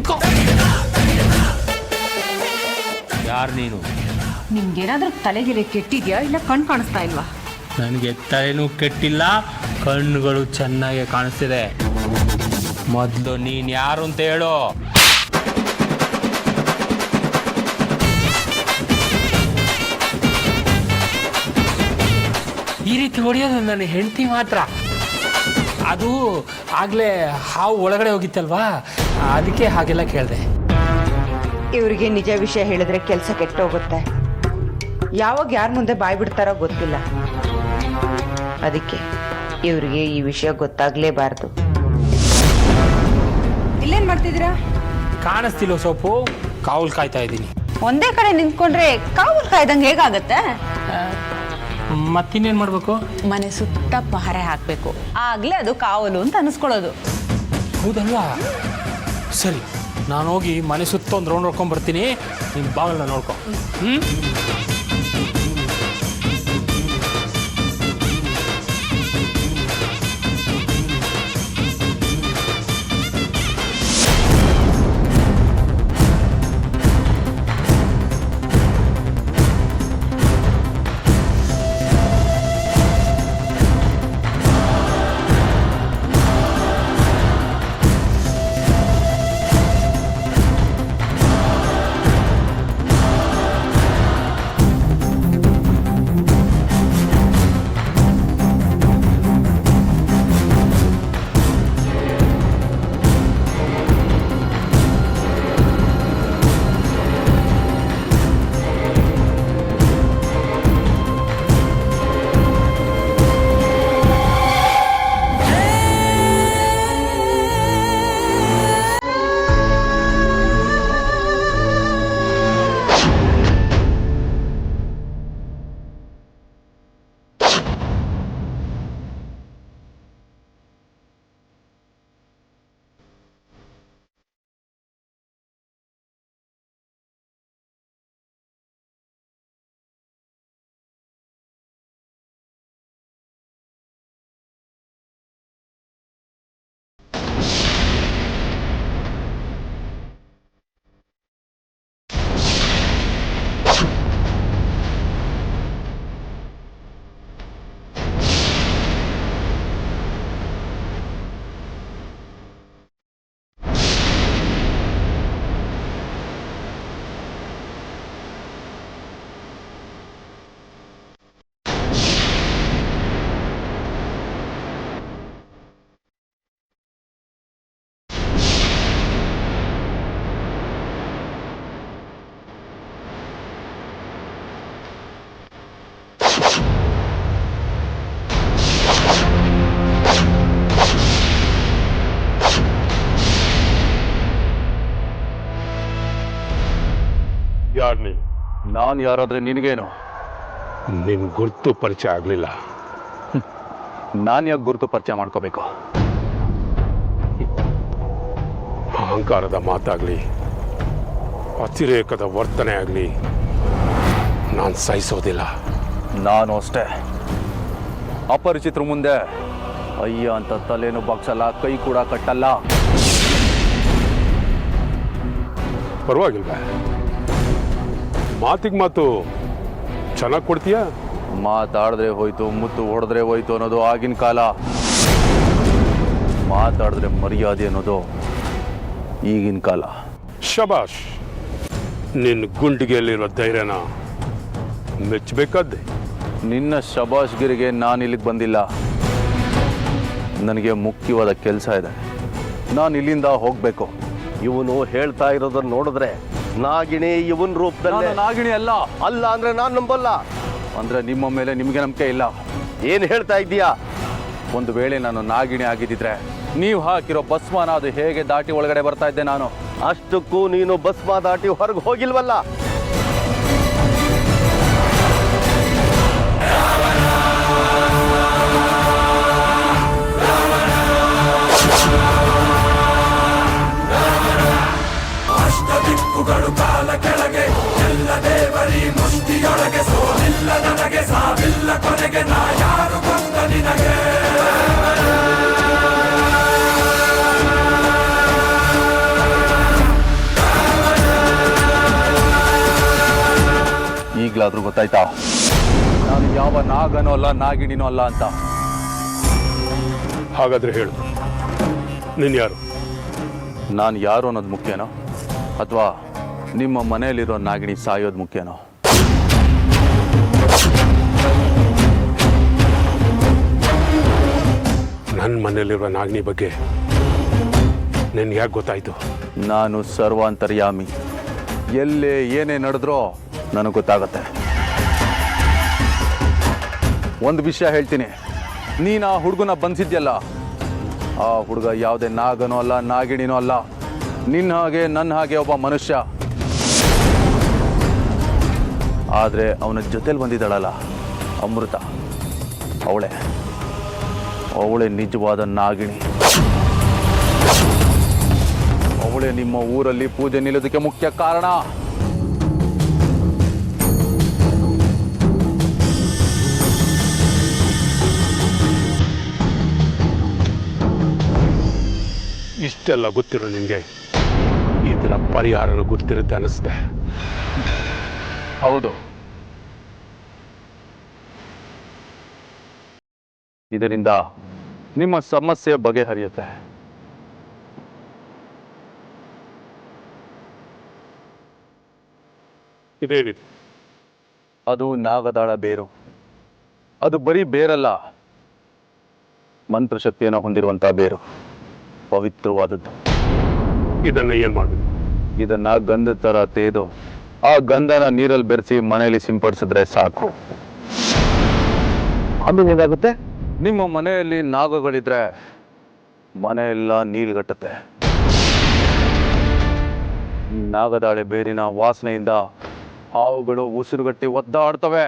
ನಿಂತ್ಕೋ. ಯಾರು ನೀನು? ನಿಮ್ಗೇನಾದ್ರೂ ತಲೆಗಿಲೆ ಕೆಟ್ಟಿದ್ಯಾ ಇಲ್ಲ ಕಣ್ ಕಾಣಿಸ್ತಾ ಇಲ್ವಾ? ನನಗೆ ತಲೆನೂ ಕೆಟ್ಟಿಲ್ಲ, ಕಣ್ಣುಗಳು ಚೆನ್ನಾಗಿ ಕಾಣಿಸ್ತಿದೆ. ಮೊದಲು ನೀನು ಯಾರು ಅಂತ ಹೇಳು. ಈ ರೀತಿ ಹೊಡೆಯೋದು ನನ್ನ ಹೆಂಡತಿ ಮಾತ್ರ. ಅದು ಆಗಲೇ ಹಾವು ಒಳಗಡೆ ಹೋಗಿತ್ತಲ್ವಾ, ಅದಕ್ಕೆ ಹಾಗೆಲ್ಲ ಕೇಳಿದೆ. ಇವ್ರಿಗೆ ನಿಜ ವಿಷಯ ಹೇಳಿದ್ರೆ ಕೆಲಸ ಕೆಟ್ಟೋಗುತ್ತೆ. ಯಾವಾಗ ಯಾರ ಮುಂದೆ ಬಾಯ್ ಬಿಡ್ತಾರೋ ಗೊತ್ತಿಲ್ಲ. ಅದಕ್ಕೆ ಇವ್ರಿಗೆ ಈ ವಿಷಯ ಗೊತ್ತಾಗ್ಲೇಬಾರ್ದು. ಇಲ್ಲೇನ್ ಮಾಡ್ತಿದ್ದೀರಾ? ಕಾಣಿಸ್ತಿಲ್ಲ ಸೊಪ್ಪು, ಕಾವಲು ಕಾಯ್ತಾ ಇದ್ದೀನಿ. ಒಂದೇ ಕಡೆ ನಿಂತ್ಕೊಂಡ್ರೆ ಕಾವಲು ಕಾಯ್ದಂಗೆ ಹೇಗಾಗತ್ತೆ? ಮತ್ತಿನ್ನೇನು ಮಾಡಬೇಕು? ಮನೆ ಸುತ್ತ ಪಹರೆ ಹಾಕಬೇಕು, ಆಗ್ಲೇ ಅದು ಕಾವಲು ಅಂತ ಅನಿಸ್ಕೊಳ್ಳೋದು. ಹೌದಲ್ವಾ? ಸರಿ, ನಾನು ಹೋಗಿ ಮನೆ ಸುತ್ತ ಒಂದು ರೌಂಡ್ ಹೊಡ್ಕೊಂಡು ಬರ್ತೀನಿ, ನಿಮ್ಮ ಬಾಗಿಲನ್ನ ನೋಡ್ಕೊ. ಯಾರು ನೀನು? ನಾನು ಯಾರಾದ್ರೆ ನಿನಗೇನು? ನಿನ್ ಗುರ್ತು ಪರಿಚಯ ಆಗಲಿಲ್ಲ. ನಾನು ಯಾಕೆ ಗುರುತು ಪರಿಚಯ ಮಾಡ್ಕೋಬೇಕು? ಅಹಂಕಾರದ ಮಾತಾಗಲಿ, ಅತಿರೇಕದ ವರ್ತನೆ ಆಗಲಿ ನಾನು ಸಹಿಸೋದಿಲ್ಲ. ನಾನು ಅಷ್ಟೇ. ಅಪರಿಚಿತರ ಮುಂದೆ ಅಯ್ಯ ಅಂತ ತಲೆನೂ ಬಾಗ್ಸಲ್ಲ, ಕೈ ಕೂಡ ಕಟ್ಟಲ್ಲ. ಪರವಾಗಿಲ್ವ? ಮಾತಿಗೆ ಮಾತು ಚೆನ್ನಾಗಿ ಕೊಡ್ತೀಯಾ? ಮಾತಾಡಿದ್ರೆ ಹೋಯ್ತು, ಮುತ್ತು ಹೊಡೆದ್ರೆ ಹೋಯ್ತು ಅನ್ನೋದು ಆಗಿನ ಕಾಲ. ಮಾತಾಡಿದ್ರೆ ಮರ್ಯಾದೆ ಅನ್ನೋದು ಈಗಿನ ಕಾಲ. ಶಬಾಷ್, ನಿನ್ನ ಗುಂಡಿಗೆಯಲ್ಲಿರೋ ಧೈರ್ಯನ ಮೆಚ್ಚಬೇಕಾದ್ದೆ. ನಿನ್ನ ಶಬಾಷ್ಗಿರಿಗೆ ನಾನು ಇಲ್ಲಿಗೆ ಬಂದಿಲ್ಲ. ನನಗೆ ಮುಖ್ಯವಾದ ಕೆಲಸ ಇದೆ. ನಾನು ಇಲ್ಲಿಂದ ಹೋಗಬೇಕು. ಇವನು ಹೇಳ್ತಾ ಇರೋದನ್ನ ನೋಡಿದ್ರೆ ನಾಗಿಣಿ ಇವನ್ ರೂಪದಲ್ಲಿ. ನಾಗಿಣಿ ಅಲ್ಲ. ಅಲ್ಲ ಅಂದ್ರೆ ನಾನು ನಂಬಲ್ಲ. ಅಂದ್ರೆ ನಿಮ್ಮ ಮೇಲೆ ನಿಮಗೆ ನಂಬಿಕೆ ಇಲ್ಲ. ಏನ್ ಹೇಳ್ತಾ ಇದ್ದೀಯಾ? ಒಂದು ವೇಳೆ ನಾನು ನಾಗಿಣಿ ಆಗಿದ್ದಿದ್ರೆ ನೀವು ಹಾಕಿರೋ ಭಸ್ಮನ ಅದು ಹೇಗೆ ದಾಟಿ ಒಳಗಡೆ ಬರ್ತಾ ಇದ್ದೆ ನಾನು? ಅಷ್ಟಕ್ಕೂ ನೀನು ಭಸ್ಮ ದಾಟಿ ಹೊರಗೆ ಹೋಗಿಲ್ವಲ್ಲ. ದಿಕ್ಕುಗಳು ಕಾಲ ಕೆಳಗೆ ಎಲ್ಲ ದೇವರಿ ಮುಷ್ಟಿಯೊಳಗೆ ಸೋಲಿಲ್ಲ ನನಗೆ ಸಾವಿಲ್ಲ ಕೊನೆಗೆ ನಾ ಯಾರು ಬಂದ ನಿನಗೆ ಈಗಲಾದ್ರೂ ಗೊತ್ತಾಯ್ತಾ ನಾನು ಯಾವ ನಾಗನೋ ಅಲ್ಲ ನಾಗಿಣಿನೋ ಅಲ್ಲ ಅಂತ? ಹಾಗಾದ್ರೆ ಹೇಳು, ನೀನು ಯಾರು? ನಾನು ಯಾರು ಅನ್ನೋದು ಮುಖ್ಯನೋ ಅಥವಾ ನಿಮ್ಮ ಮನೆಯಲ್ಲಿರೋ ನಾಗಿಣಿ ಸಾಯೋದು ಮುಖ್ಯನೋ? ನನ್ನ ಮನೆಯಲ್ಲಿರುವ ನಾಗಿನಿ ಬಗ್ಗೆ ನಿನ್ಗೆ ಯಾಕೆ ಗೊತ್ತಾಯ್ತು? ನಾನು ಸರ್ವಾಂತರ್ಯಾಮಿ. ಎಲ್ಲೇ ಏನೇ ನಡೆದ್ರೋ ನನಗೆ ಗೊತ್ತಾಗತ್ತೆ. ಒಂದು ವಿಷಯ ಹೇಳ್ತೀನಿ, ನೀನು ಆ ಹುಡುಗನ ಬಂಧಿಸಿದ್ಯಲ್ಲ, ಆ ಹುಡುಗ ಯಾವುದೇ ನಾಗನೋ ಅಲ್ಲ ನಾಗಿಣಿನೋ ಅಲ್ಲ, ನಿನ್ನ ಹಾಗೆ ನನ್ನ ಹಾಗೆ ಒಬ್ಬ ಮನುಷ್ಯ. ಆದರೆ ಅವನ ಜೊತೆಲಿ ಬಂದಿದ್ದಾಳಲ್ಲ ಅಮೃತ, ಅವಳೇ ನಿಜವಾದ ನಾಗಿಣಿ. ಅವಳೇ ನಿಮ್ಮ ಊರಲ್ಲಿ ಪೂಜೆ ನಿಲ್ಲೋದಕ್ಕೆ ಮುಖ್ಯ ಕಾರಣ. ಇಷ್ಟೆಲ್ಲ ಗೊತ್ತಿರೋ ನಿನಗೆ ಇದರ ಪರಿಹಾರನೂ ಗೊತ್ತಿರುತ್ತೆ ಅನಿಸ್ತೆ. ಹೌದು, ಇದರಿಂದ ನಿಮ್ಮ ಸಮಸ್ಯೆ ಬಗೆಹರಿಯುತ್ತೆ. ಇದೇ ರೀತಿ ಅದು ನಾಗದಾಳ ಬೇರು. ಅದು ಬರೀ ಬೇರಲ್ಲ, ಮಂತ್ರಶಕ್ತಿಯನ್ನು ಹೊಂದಿರುವಂತಹ ಬೇರು, ಪವಿತ್ರವಾದದ್ದು. ಇದನ್ನ ಏನ್ ಮಾಡಬೇಕು? ಇದನ್ನ ಗಂಧದ ತರ ತೇದು ಆ ಗಂಧನ ನೀರಲ್ಲಿ ಬೆರೆಸಿ ಮನೆಯಲ್ಲಿ ಸಿಂಪಡಿಸಿದ್ರೆ ಸಾಕು. ಆಮೇಲೆ ಏನಾಗುತ್ತೆ? ನಿಮ್ಮ ಮನೆಯಲ್ಲಿ ನಾಗಗಳಿದ್ರೆ ಮನೆಯೆಲ್ಲ ನೀಲ್ಗಟ್ಟುತ್ತೆ. ನಾಗದಾಳೆ ಬೇರಿನ ವಾಸನೆಯಿಂದ ಹಾವುಗಳು ಉಸಿರುಗಟ್ಟಿ ಒದ್ದಾಡ್ತವೆ.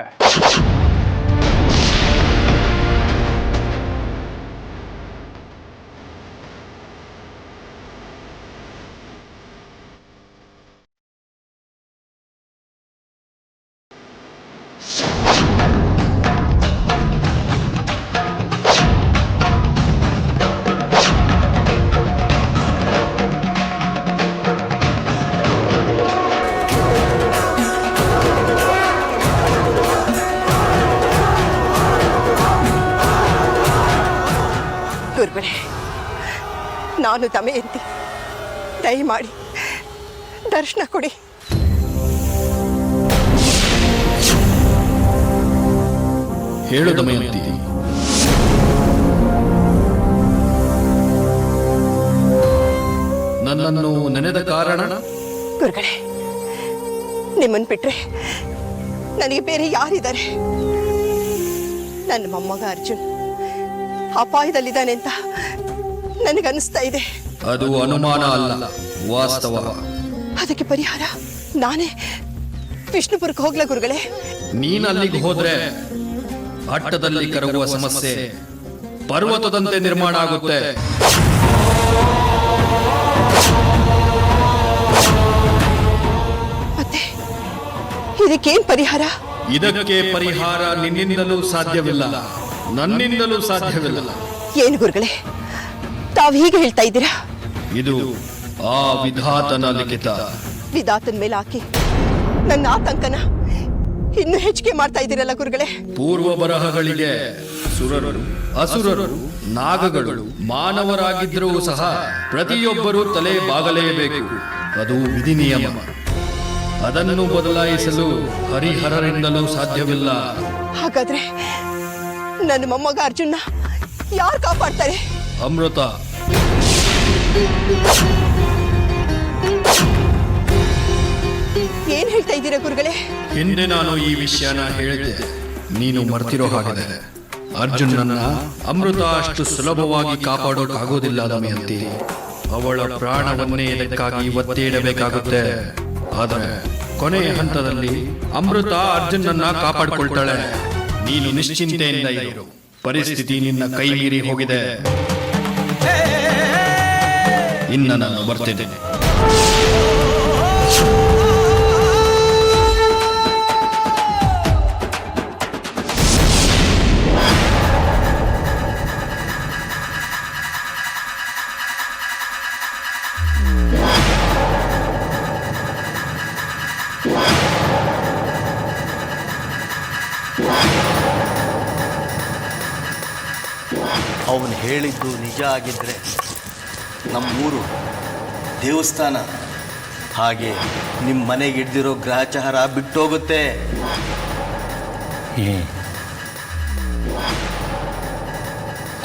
ಗುರುಗಳೇ, ನಾನು ದಮಯಂತಿ, ದಯಮಾಡಿ ದರ್ಶನ ಕೊಡಿ. ಹೇಳು ದಮಯಂತಿ, ನನ್ನನ್ನು ನೆನೆದ ಕಾರಣ? ಗುರುಗಳೇ, ನಿಮ್ಮನ್ನು ಬಿಟ್ರೆ ನನಗೆ ಬೇರೆ ಯಾರಿದ್ದಾರೆ? ನನ್ನ ಮೊಮ್ಮಗ ಅರ್ಜುನ್ ಅಪಾಯದಲ್ಲಿದ್ದಾನೆ ಅಂತ ನನಗನ್ನಿಸ್ತಾ ಇದೆ. ಅದು ಅನುಮಾನ ಅಲ್ಲ, ವಾಸ್ತವ. ಅದಕ್ಕೆ ಪರಿಹಾರ ನಾನೇ ವಿಷ್ಣುಪುರಕ್ಕೆ ಹೋಗ್ಲಾ ಗುರುಗಳೇ? ನೀನು ಅಲ್ಲಿಗೆ ಹೋದ್ರೆ ಅಟ್ಟದಲ್ಲಿ ಕರಗುವ ಸಮಸ್ಯೆ ಪರ್ವತದಂತೆ ನಿರ್ಮಾಣ ಆಗುತ್ತೆ. ಮತ್ತೆ ಇದಕ್ಕೇನ್ ಪರಿಹಾರ? ಇದಕ್ಕೆ ಪರಿಹಾರ ನಿನ್ನಿಂದಲೂ ಸಾಧ್ಯವಿಲ್ಲ, ನನ್ನಿಂದಲೂ ಸಾಧ್ಯವಿಲ್ಲ. ಏನು ಗುರುಗಳೇ ತಾವು ಹೀಗೆ ಹೇಳ್ತಾ ಇದ್ದೀರಾ? ಇದು ಆ ವಿಧಾತನ ಲಿಖಿತ. ವಿಧಾತನ ಮೇಲೆ ಹಾಕಿ ನನ್ನ ಆತಂಕನ ಇನ್ನು ಹೆಚ್ಚಿಗೆ ಮಾಡ್ತಾ ಇದ್ದೀರಲ್ಲ ಗುರುಗಳೇ. ಪೂರ್ವ ಬರಹಗಳಿಗೆ ಸುರರು, ಅಸುರರು, ನಾಗಗಳು ಮಾನವರಾಗಿದ್ದರೂ ಸಹ ಪ್ರತಿಯೊಬ್ಬರೂ ತಲೆ ಬಾಗಲೇಬೇಕು. ಅದು ವಿಧಿ ನಿಯಮ. ಅದನ್ನು ಬದಲಾಯಿಸಲು ಹರಿಹರರಿಂದಲೂ ಸಾಧ್ಯವಿಲ್ಲ. ಹಾಗಾದ್ರೆ ನನ್ನ ಮೊಮ್ಮಗ ಅರ್ಜುನ್ನ ಯಾರು ಕಾಪಾಡ್ತಾರೆ? ಅಮೃತ. ಏನ್ ಹೇಳ್ತಾ ಇದ್ದೀರಾ ಗುರುಗಳೇ? ಹಿಂದೆ ನಾನು ಈ ವಿಷಯನ ಹೇಳಿದ್ದೆ, ನೀನು ಮರ್ತಿರೋ ಹಾಗಿದೆ. ಅರ್ಜುನನ್ನ ಅಮೃತ ಅಷ್ಟು ಸುಲಭವಾಗಿ ಕಾಪಾಡೋಕ್ಕಾಗೋದಿಲ್ಲ ದಮಯಂತಿ. ಅವಳ ಪ್ರಾಣವನ್ನೇ ಇದಕ್ಕಾಗಿ ಒತ್ತಿ ಇಡಬೇಕಾಗುತ್ತೆ. ಆದರೆ ಕೊನೆಯ ಹಂತದಲ್ಲಿ ಅಮೃತ ಅರ್ಜುನನ್ನ ಕಾಪಾಡಿಕೊಳ್ತಾಳೆ. ನೀನು ನಿಶ್ಚಿಂತೆಯಿಂದ ಇರು. ಪರಿಸ್ಥಿತಿ ನಿನ್ನ ಕೈ ಮೀರಿ ಹೋಗಿದೆ. ಇನ್ನು ನಾನು ಬರ್ತೇನೆ. ಅವನು ಹೇಳಿದ್ದು ನಿಜ ಆಗಿದ್ದರೆ ನಮ್ಮೂರು ದೇವಸ್ಥಾನ ಹಾಗೆ ನಿಮ್ಮ ಮನೆಗೆ ಹಿಡ್ದಿರೋ ಗ್ರಹಚಾರ ಬಿಟ್ಟೋಗುತ್ತೆ.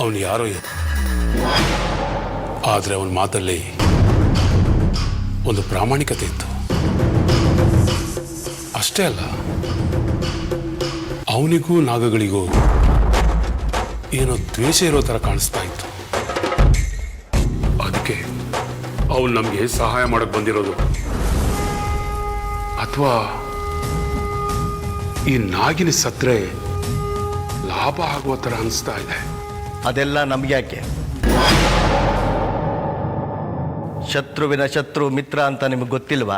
ಅವನು ಯಾರೋ ಆದರೆ ಅವನ ಮಾತಲ್ಲಿ ಒಂದು ಪ್ರಾಮಾಣಿಕತೆ ಇತ್ತು. ಅಷ್ಟೇ ಅಲ್ಲ, ಅವನಿಗೂ ನಾಗಗಳಿಗೂ ಏನೋ ದ್ವೇಷ ಇರೋ ಥರ ಕಾಣಿಸ್ತಾ ಇತ್ತು. ಅದಕ್ಕೆ ಅವನು ನಮಗೆ ಸಹಾಯ ಮಾಡಕ್ಕೆ ಬಂದಿರೋದು, ಅಥವಾ ಈ ನಾಗಿನ ಸತ್ರೆ ಲಾಭ ಆಗುವ ಥರ ಅನಿಸ್ತಾ ಇದೆ. ಅದೆಲ್ಲ ನಮ್ಗೆ ಯಾಕೆ? ಶತ್ರುವಿನ ಶತ್ರು ಮಿತ್ರ ಅಂತ ನಿಮಗೆ ಗೊತ್ತಿಲ್ವಾ?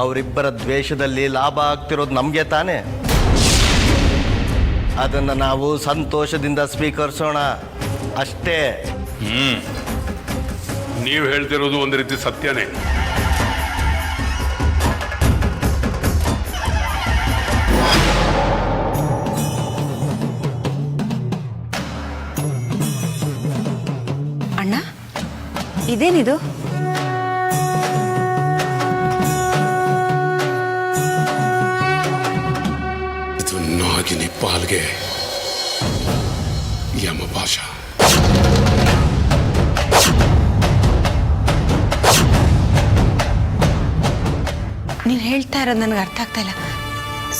ಅವರಿಬ್ಬರ ದ್ವೇಷದಲ್ಲಿ ಲಾಭ ಆಗ್ತಿರೋದು ನಮಗೆ ತಾನೇ. ಅದನ್ನು ನಾವು ಸಂತೋಷದಿಂದ ಸ್ವೀಕರಿಸೋಣ ಅಷ್ಟೇ. ನೀವು ಹೇಳ್ತಿರೋದು ಒಂದು ರೀತಿ ಸತ್ಯನೇ. ಅಣ್ಣ, ಇದೇನಿದು? ಇದು ನಾಗಿನಿ ಪಾಲ್ಗೆ ಯಮಭಾಷ. ನೀನು ಹೇಳ್ತಾ ಇರೋದು ನನಗೆ ಅರ್ಥ ಆಗ್ತಾ ಇಲ್ಲ.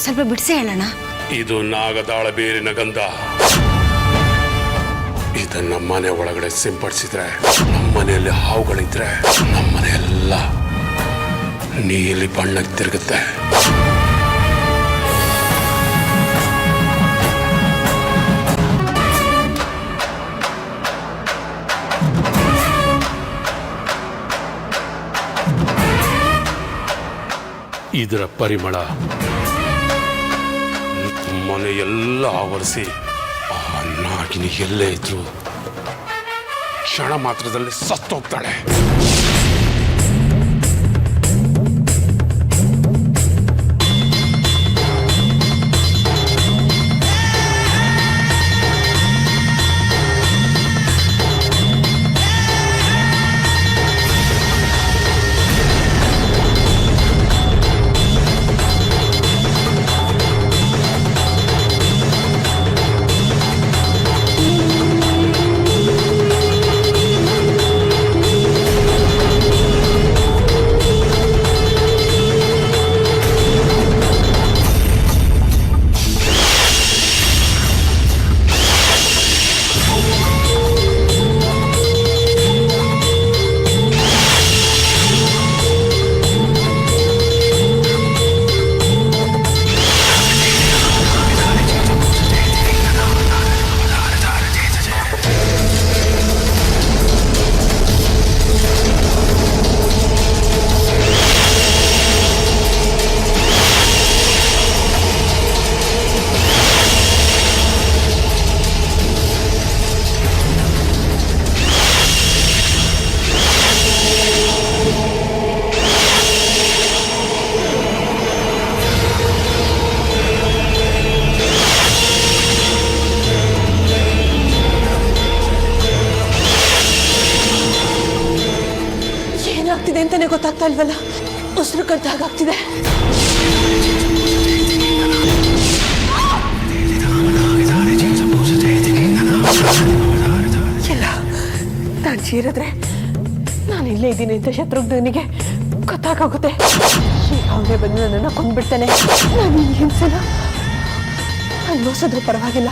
ಸ್ವಲ್ಪ ಬಿಡಿಸಿ ಹೇಳೋಣ. ಇದು ನಾಗದಾಳ ಬೇರಿನ ಗಂಧ. ಇದನ್ನ ಮನೆ ಒಳಗಡೆ ಸಿಂಪಡಿಸಿದ್ರೆ, ನಮ್ಮನೆಯಲ್ಲಿ ಹಾವುಗಳಿದ್ರೆ ನಮ್ಮನೆಯೆಲ್ಲ ನೀಲಿ ಬಣ್ಣಕ್ಕೆ ತಿರುಗುತ್ತೆ. ಇದರ ಪರಿಮಳ ಮನೆಯೆಲ್ಲ ಆವರಿಸಿ ಆ ನಾಗಿನಿ ಎಲ್ಲೇ ಇದ್ರು ಕ್ಷಣ ಮಾತ್ರದಲ್ಲಿ ಸತ್ತೋಗ್ತಾಳೆ. ಅಂತಾನೆ ಗೊತ್ತಾಗ್ತಾ ಇಲ್ವಲ್ಲ. ಉಸಿರು ಕಟ್ಟಾಗ ಆಗ್ತಿದೆ. ಇಲ್ಲ, ನಾನು ಚೀರಿದ್ರೆ ನಾನು ಇಲ್ಲೇ ಇದ್ದೀನಿ ಅಂತ ಶತ್ರುಘ್ನಿಗೆ ಗೊತ್ತಾಗುತ್ತೆ. ಅವನೇ ಬಂದು ನನ್ನನ್ನು ಕೊಂದ್ಬಿಡ್ತಾನೆ. ನಾನು ಈ ಹಿಂಸೆನ ಅನ್ಭವಿಸಿದ್ರು ಪರವಾಗಿಲ್ಲ.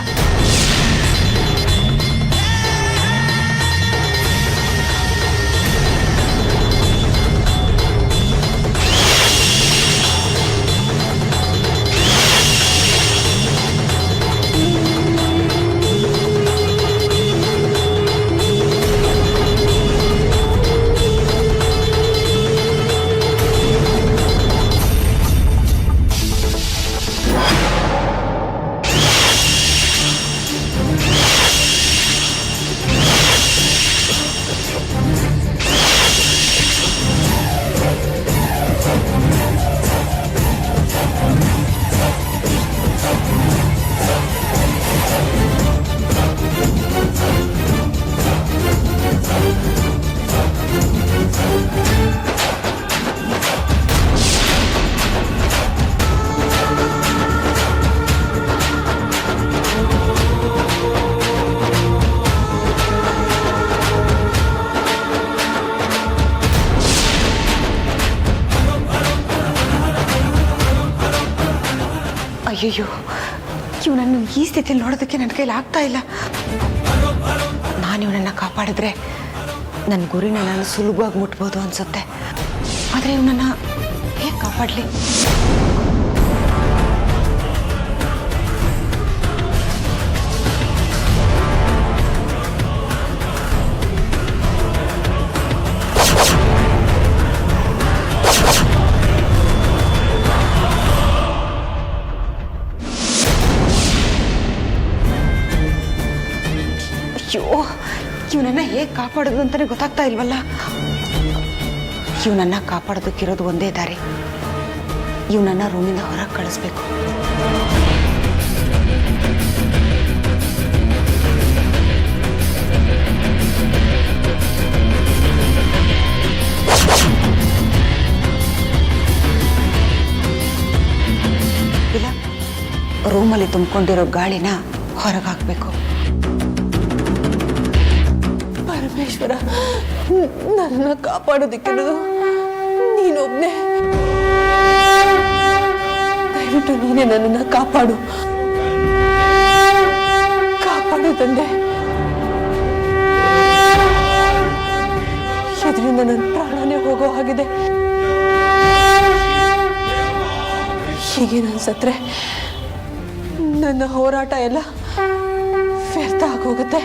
ಅಯ್ಯಯ್ಯೋ ಇವನನ್ನು ಈ ಸ್ಥಿತಿಯಲ್ಲಿ ನೋಡೋದಕ್ಕೆ ನನ್ನ ಕೈಲಿ ಆಗ್ತಾ ಇಲ್ಲ. ನಾನು ಇವನನ್ನು ಕಾಪಾಡಿದ್ರೆ ನನ್ನ ಗುರಿನ ನಾನು ಸುಲಭವಾಗಿ ಮುಟ್ಬೋದು ಅನ್ಸುತ್ತೆ. ಆದರೆ ಇವನನ್ನು ಹೇಗೆ ಕಾಪಾಡಲಿ? ಅಯ್ಯೋ ಇವನನ್ನ ಹೇಗೆ ಕಾಪಾಡೋದು ಅಂತಾನೆ ಗೊತ್ತಾಗ್ತಾ ಇಲ್ವಲ್ಲ. ಇವನನ್ನ ಕಾಪಾಡೋದಕ್ಕಿರೋದು ಒಂದೇ ದಾರಿ, ಇವನನ್ನ ರೂಮಿಂದ ಹೊರಗೆ ಕಳಿಸ್ಬೇಕು. ಇಲ್ಲ, ರೂಮಲ್ಲಿ ತುಂಬಿಕೊಂಡಿರೋ ಗಾಳಿನ ಹೊರಗೆ ಹಾಕಬೇಕು. ಪರಮೇಶ್ವರ, ನನ್ನನ್ನು ಕಾಪಾಡೋದಿಕ್ಕಿರೋದು ನೀನೊಬ್ನೇ. ದಯವಿಟ್ಟು ನೀನೇ ನನ್ನನ್ನು ಕಾಪಾಡು ತಂದೆ. ಇದರಿಂದ ನನ್ನ ಪ್ರಾಣನೇ ಹೋಗೋ ಹಾಗಿದೆ. ಹೀಗೆ ನಾನು ಸತ್ರೆ ನನ್ನ ಹೋರಾಟ ಎಲ್ಲ ವ್ಯರ್ಥ ಆಗೋಗುತ್ತೆ.